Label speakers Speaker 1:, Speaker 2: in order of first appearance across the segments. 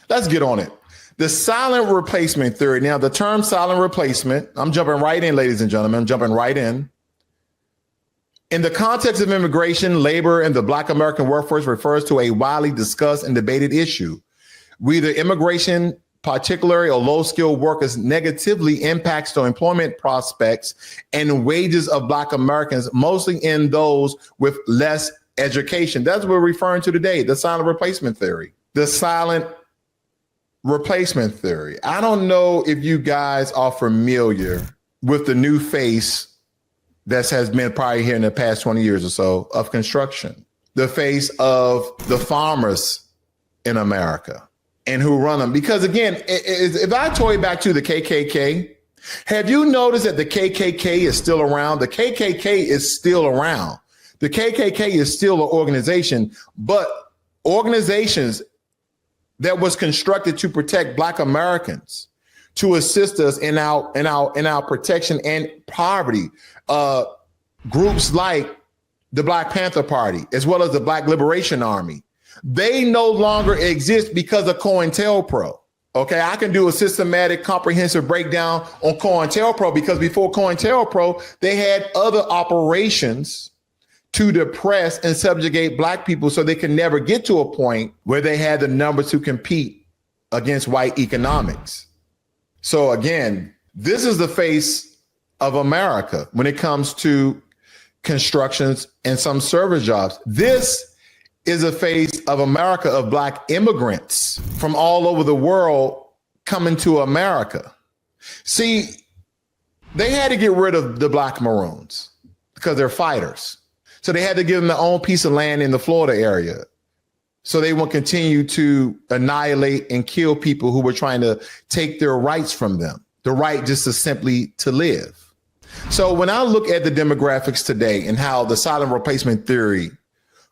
Speaker 1: Let's get on it. The silent replacement theory. Now, the term silent replacement, I'm jumping right in, ladies and gentlemen. I'm jumping right in. In the context of immigration, labor in the Black American workforce refers to a widely discussed and debated issue. Whether immigration, particularly or low-skilled workers, negatively impacts the employment prospects and wages of Black Americans, mostly in those with less education. That's what we're referring to today, the silent replacement theory. The silent replacement theory. I don't know if you guys are familiar with the new face that has been probably here in the past 20 years or so of construction, the face of the farmers in America and who run them. Because again, if I told you back to the KKK, have you noticed that the KKK is still around? The KKK is still around. The KKK is still an organization, but organizations that was constructed to protect Black Americans, to assist us in our protection and poverty. Groups like the Black Panther Party, as well as the Black Liberation Army, they no longer exist because of COINTELPRO. Okay, I can do a systematic, comprehensive breakdown on COINTELPRO because before COINTELPRO, they had other operations to depress and subjugate Black people so they could never get to a point where they had the numbers to compete against white economics. So again, this is the face of America when it comes to constructions and some service jobs. This is a face of America of Black immigrants from all over the world coming to America. See, they had to get rid of the Black Maroons because they're fighters. So they had to give them their own piece of land in the Florida area so they won't continue to annihilate and kill people who were trying to take their rights from them, the right just to simply to live. So when I look at the demographics today and how the silent replacement theory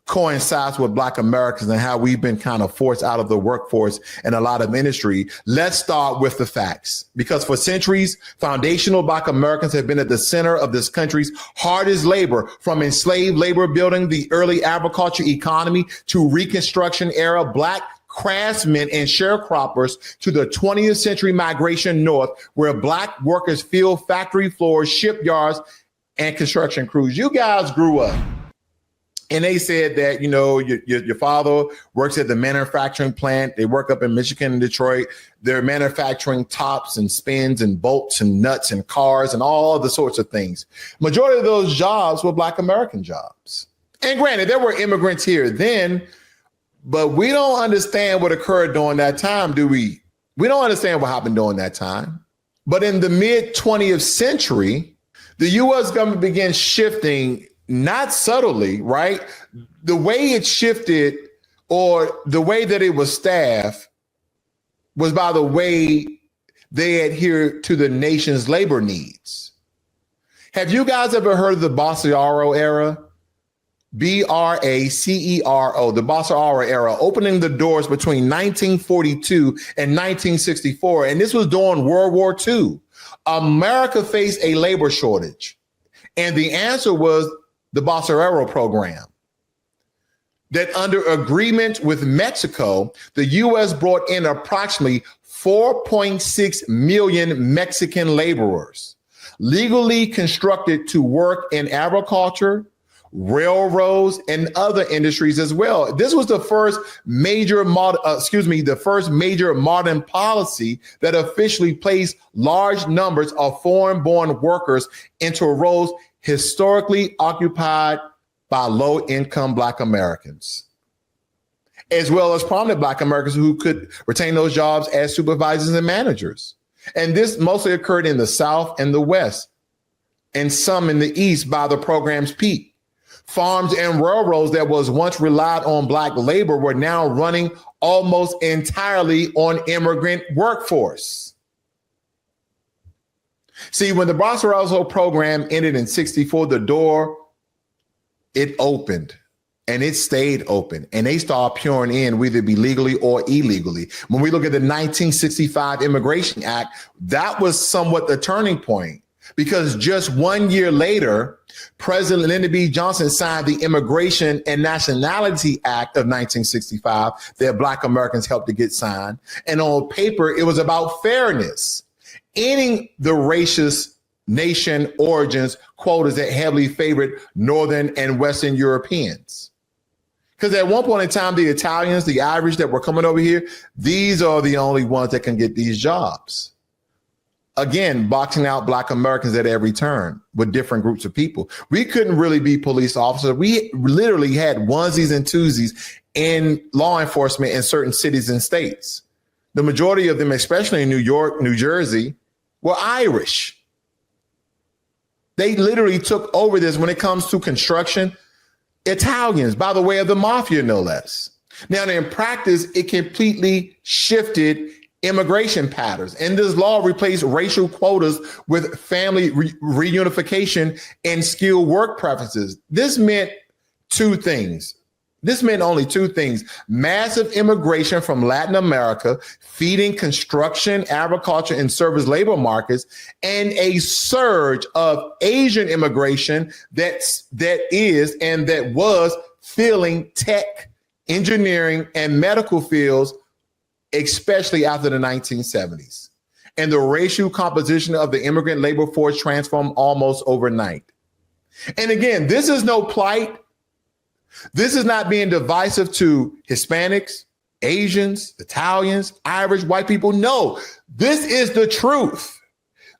Speaker 1: coincides with Black Americans and how we've been kind of forced out of the workforce and a lot of industry, let's start with the facts. Because for centuries, foundational Black Americans have been at the center of this country's hardest labor, from enslaved labor building the early agriculture economy to Reconstruction era Black craftsmen and sharecroppers to the 20th century migration north, where Black workers filled factory floors, shipyards, and construction crews. You guys grew up. And they said that, you know, your father works at the manufacturing plant. They work up in Michigan and Detroit. They're manufacturing tops and spins and bolts and nuts and cars and all the sorts of things. Majority of those jobs were Black American jobs. And granted, there were immigrants here then, but we don't understand what occurred during that time, do we? We don't understand what happened during that time. But in the mid 20th century, the U.S. government began shifting, not subtly, right? The way it shifted, or the way that it was staffed, was by the way they adhered to the nation's labor needs. Have you guys ever heard of the Bracero era? Bracero, the Bracero era, opening the doors between 1942 and 1964. And this was during World War II. America faced a labor shortage. And the answer was the Bracero Program. That under agreement with Mexico, the U.S. brought in approximately 4.6 million Mexican laborers, legally constructed to work in agriculture, railroads, and other industries as well. This was the first major modern policy that officially placed large numbers of foreign-born workers into roles historically occupied by low-income Black Americans, as well as prominent Black Americans who could retain those jobs as supervisors and managers. And this mostly occurred in the South and the West, and some in the East by the program's peak. Farms and railroads that was once relied on Black labor were now running almost entirely on immigrant workforce. See, when the Bracero Program ended in 1964, the door, it opened and it stayed open, and they started pouring in, whether it be legally or illegally. When we look at the 1965 Immigration Act, that was somewhat the turning point. because just 1 year later, President Lyndon B. Johnson signed the Immigration and Nationality Act of 1965 that Black Americans helped to get signed. And on paper, it was about fairness, ending the racist nation origins quotas that heavily favored Northern and Western Europeans. Because at one point in time, the Italians, the Irish that were coming over here, these are the only ones that can get these jobs. Again, boxing out Black Americans at every turn with different groups of people. We couldn't really be police officers. We literally had onesies and twosies in law enforcement in certain cities and states. The majority of them, especially in New York, New Jersey, were Irish. They literally took over this when it comes to construction. Italians, by the way of the mafia, no less. Now, in practice, it completely shifted immigration patterns. And this law replaced racial quotas with family reunification and skilled work preferences. This meant two things. This meant only two things: massive immigration from Latin America, feeding construction, agriculture, and service labor markets, and a surge of Asian immigration that was filling tech, engineering, and medical fields, especially after the 1970s. And the racial composition of the immigrant labor force transformed almost overnight. And again, this is no plight. This is not being divisive to Hispanics, Asians, Italians, Irish, white people. No, this is the truth.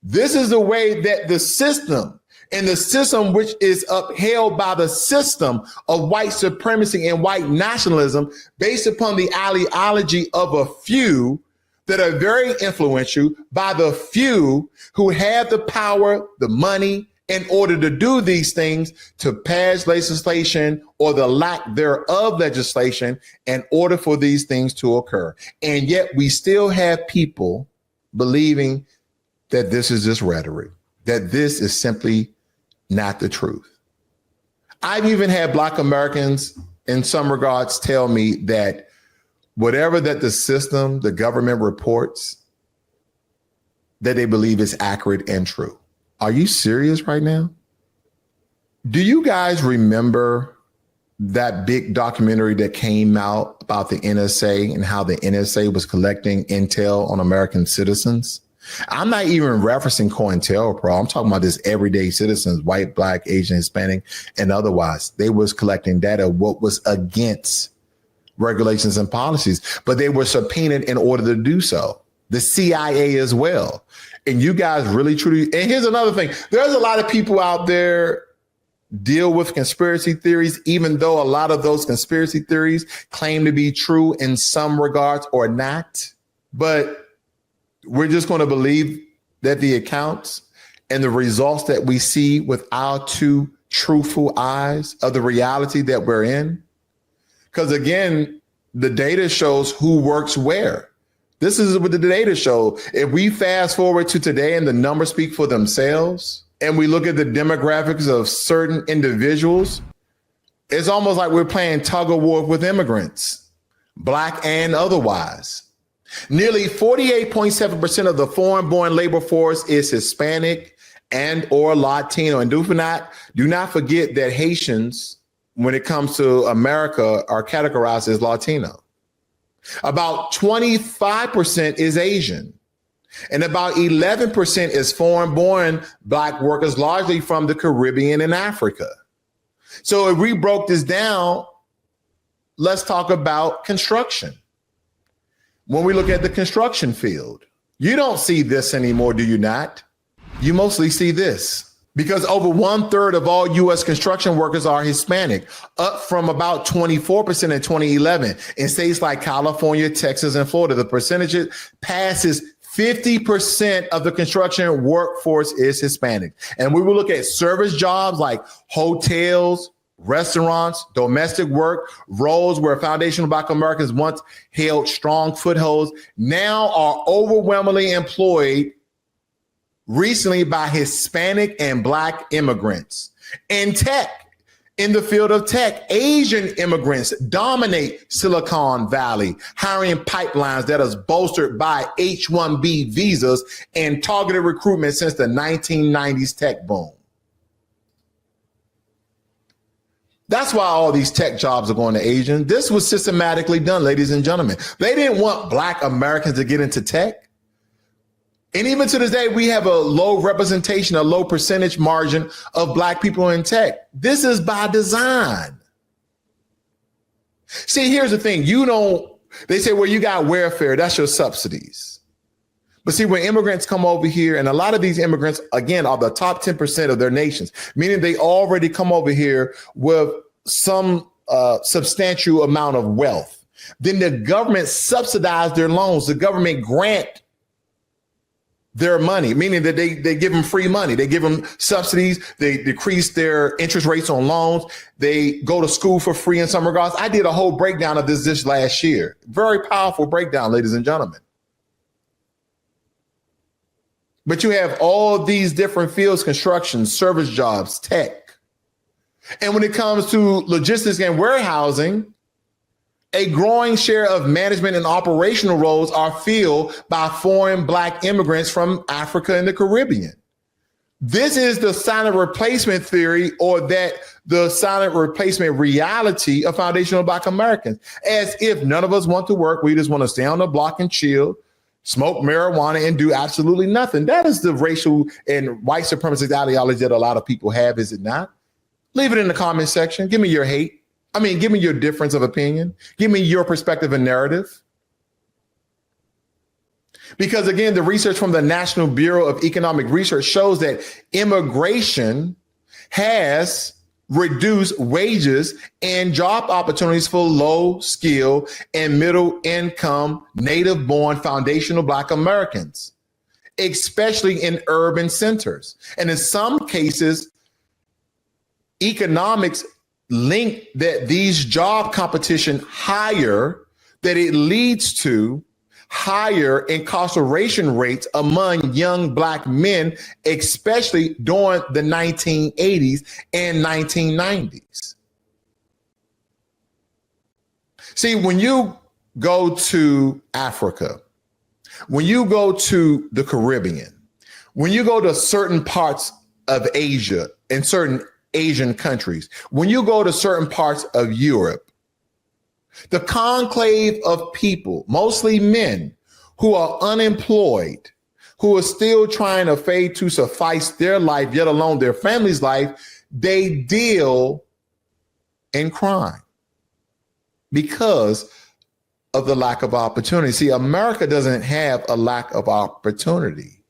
Speaker 1: This is the way that the system, and the system which is upheld by the system of white supremacy and white nationalism, based upon the ideology of a few that are very influential, by the few who have the power, the money, in order to do these things, to pass legislation or the lack thereof legislation in order for these things to occur. And yet we still have people believing that this is just rhetoric, that this is simply not the truth. I've even had Black Americans in some regards tell me that whatever that the system, the government reports, that they believe is accurate and true. Are you serious right now? Do you guys remember that big documentary that came out about the NSA and how the NSA was collecting intel on American citizens? I'm not even referencing COINTELPRO. I'm talking about just everyday citizens, white, Black, Asian, Hispanic, and otherwise. They was collecting data, what was against regulations and policies, but they were subpoenaed in order to do so. The CIA as well. And you guys really, truly, and here's another thing. There's a lot of people out there deal with conspiracy theories, even though a lot of those conspiracy theories claim to be true in some regards or not. But we're just going to believe that the accounts and the results that we see with our two truthful eyes of the reality that we're in. Because again, the data shows who works where. This is what the data show. If we fast forward to today and the numbers speak for themselves, and we look at the demographics of certain individuals, it's almost like we're playing tug of war with immigrants, Black and otherwise. Nearly 48.7% of the foreign-born labor force is Hispanic and or Latino. And do not forget that Haitians, when it comes to America, are categorized as Latino. About 25% is Asian, and about 11% is foreign-born Black workers, largely from the Caribbean and Africa. So if we broke this down, let's talk about construction. When we look at the construction field, you don't see this anymore, do you not? You mostly see this. Because over 1/3 of all U.S. construction workers are Hispanic, up from about 24% in 2011. In states like California, Texas, and Florida, the percentage passes 50% of the construction workforce is Hispanic. And we will look at service jobs like hotels, restaurants, domestic work, roles where foundational Black Americans once held strong footholds, now are overwhelmingly employed recently by Hispanic and Black immigrants. In tech, In the field of tech, Asian immigrants dominate Silicon Valley, hiring pipelines that is bolstered by H-1B visas and targeted recruitment since the 1990s tech boom. That's why all these tech jobs are going to Asian. This was systematically done, ladies and gentlemen. They didn't want Black Americans to get into tech. And even to this day, we have a low representation, a low percentage margin of Black people in tech. This is by design. See, here's the thing. They say, well, you got welfare. That's your subsidies. But see, when immigrants come over here, and a lot of these immigrants, again, are the top 10% of their nations, meaning they already come over here with some substantial amount of wealth. Then the government subsidizes their loans. The government grant their money, meaning that they give them free money. They give them subsidies. They decrease their interest rates on loans. They go to school for free in some regards. I did a whole breakdown of this last year. Very powerful breakdown, ladies and gentlemen. But you have all these different fields: construction, service jobs, tech. And when it comes to logistics and warehousing, a growing share of management and operational roles are filled by foreign Black immigrants from Africa and the Caribbean. This is the silent replacement theory, or that the silent replacement reality of foundational Black Americans, as if none of us want to work. We just want to stay on the block and chill, smoke marijuana, and do absolutely nothing. That is the racial and white supremacist ideology that a lot of people have, is it not? Leave it in the comment section. Give me your hate. Give me your difference of opinion. Give me your perspective and narrative. Because again, the research from the National Bureau of Economic Research shows that immigration has reduced wages and job opportunities for low skill and middle income native born foundational Black Americans, especially in urban centers. And in some cases, economics link that these job competition higher, that it leads to higher incarceration rates among young Black men, especially during the 1980s and 1990s. See, when you go to Africa, when you go to the Caribbean, when you go to certain parts of Asia and certain Asian countries, when you go to certain parts of Europe, the conclave of people, mostly men, who are unemployed, who are still trying to fade to suffice their life, yet alone their family's life, they deal in crime because of the lack of opportunity. See, America doesn't have a lack of opportunity.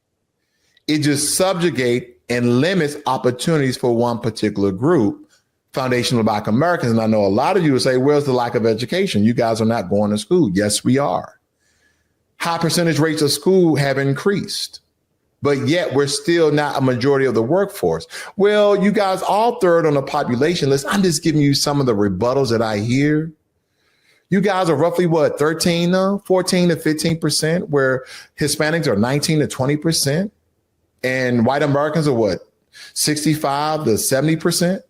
Speaker 1: It just subjugates and limits opportunities for one particular group, foundational Black Americans. And I know a lot of you will say, where's the lack of education? You guys are not going to school. Yes, we are. High percentage rates of school have increased, but yet we're still not a majority of the workforce. Well, you guys all third on the population list. I'm just giving you some of the rebuttals that I hear. You guys are roughly 14 to 15%, where Hispanics are 19 to 20%. And white Americans are 65 to 70%.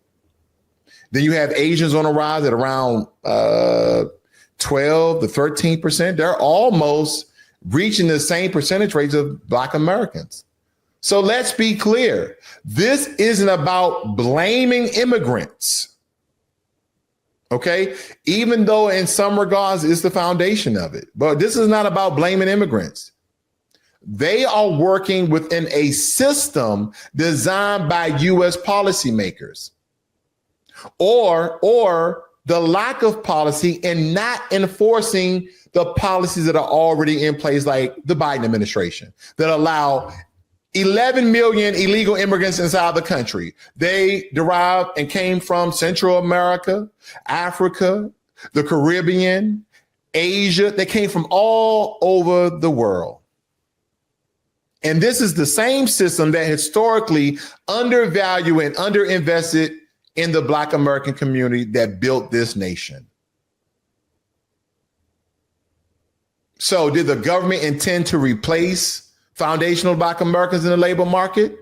Speaker 1: Then you have Asians on the rise at around 12 to 13%. They're almost reaching the same percentage rates of Black Americans. So let's be clear. This isn't about blaming immigrants. Okay, even though in some regards it's the foundation of it, but this is not about blaming immigrants. They are working within a system designed by U.S. policymakers, or the lack of policy and not enforcing the policies that are already in place, like the Biden administration, that allow 11 million illegal immigrants inside the country. They derived and came from Central America, Africa, the Caribbean, Asia. They came from all over the world. And this is the same system that historically undervalued and underinvested in the Black American community that built this nation. So did the government intend to replace foundational Black Americans in the labor market?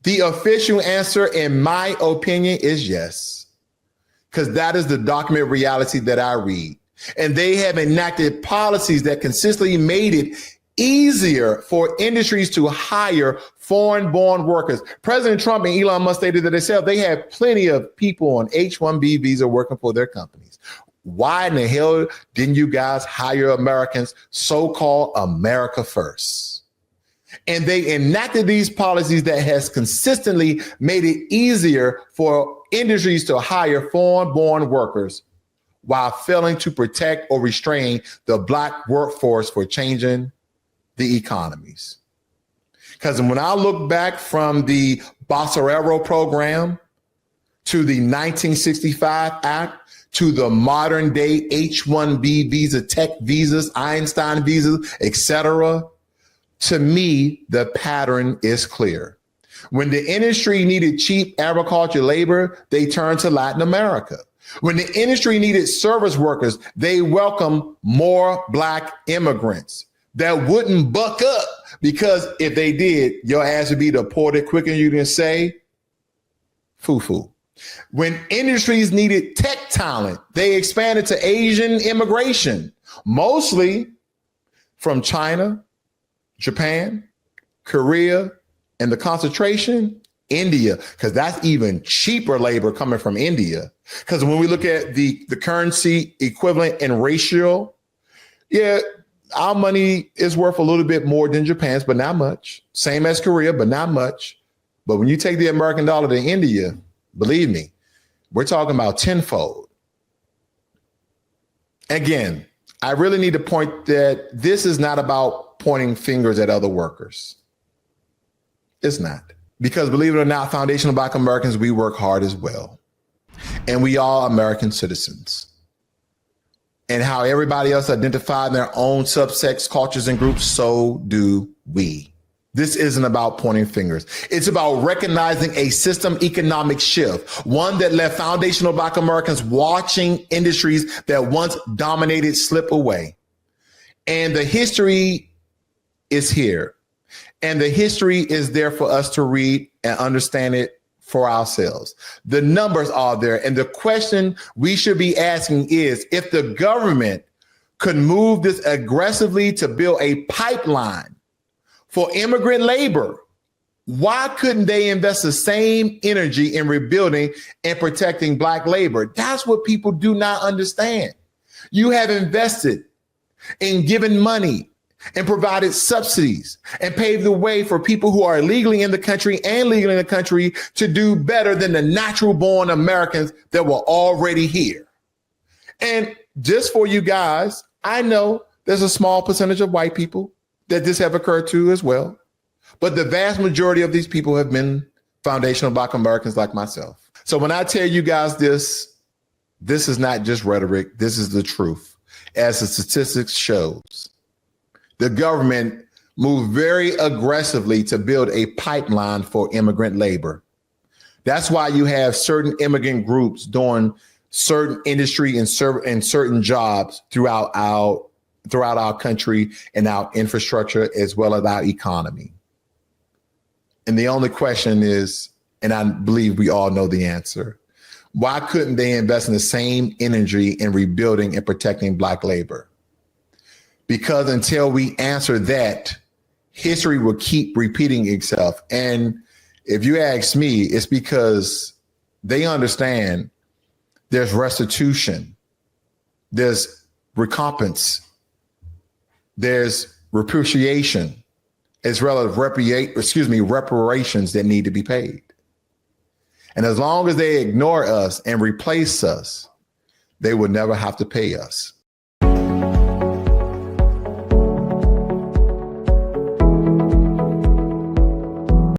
Speaker 1: The official answer, in my opinion, is yes, because that is the document reality that I read. And they have enacted policies that consistently made it easier for industries to hire foreign-born workers. President Trump and Elon Musk stated that themselves they have plenty of people on H-1B visa working for their companies. Why in the hell didn't you guys hire Americans, so-called America First? And they enacted these policies that has consistently made it easier for industries to hire foreign-born workers while failing to protect or restrain the Black workforce for changing the economies. Because when I look back from the Bracero Program to the 1965 Act to the modern day H-1B visa, tech visas, Einstein visas, etc., to me, the pattern is clear. When the industry needed cheap agriculture labor, they turned to Latin America. When the industry needed service workers, they welcomed more Black immigrants that wouldn't buck up, because if they did, your ass would be deported quicker than you can say foo-foo. When industries needed tech talent, they expanded to Asian immigration, mostly from China, Japan, Korea, and the concentration, India, because that's even cheaper labor coming from India. Because when we look at the currency equivalent and ratio, yeah, our money is worth a little bit more than Japan's, but not much. Same as Korea, but not much. But when you take the American dollar to India, believe me, we're talking about tenfold. Again, I really need to point that this is not about pointing fingers at other workers. It's not. Because believe it or not, foundational Black Americans, we work hard as well. And we are American citizens. And how everybody else identified in their own subsects, cultures, and groups, so do we. This isn't about pointing fingers. It's about recognizing a system economic shift, one that left foundational Black Americans watching industries that once dominated slip away. And the history is here. And the history is there for us to read and understand it for ourselves. The numbers are there. And the question we should be asking is, if the government could move this aggressively to build a pipeline for immigrant labor, why couldn't they invest the same energy in rebuilding and protecting Black labor? That's what people do not understand. You have invested in giving money and provided subsidies and paved the way for people who are illegally in the country and legally in the country to do better than the natural born Americans that were already here. And just for you guys, I know there's a small percentage of white people that this have occurred to as well. But the vast majority of these people have been foundational Black Americans like myself. So when I tell you guys this is not just rhetoric. This is the truth. As the statistics shows, the government moved very aggressively to build a pipeline for immigrant labor. That's why you have certain immigrant groups doing certain industry and certain jobs throughout our country and our infrastructure, as well as our economy. And the only question is, and I believe we all know the answer, why couldn't they invest in the same energy in rebuilding and protecting Black labor? Because until we answer that, history will keep repeating itself. And if you ask me, it's because they understand there's restitution, there's recompense, there's repudiation, as well as reparations that need to be paid. And as long as they ignore us and replace us, they will never have to pay us.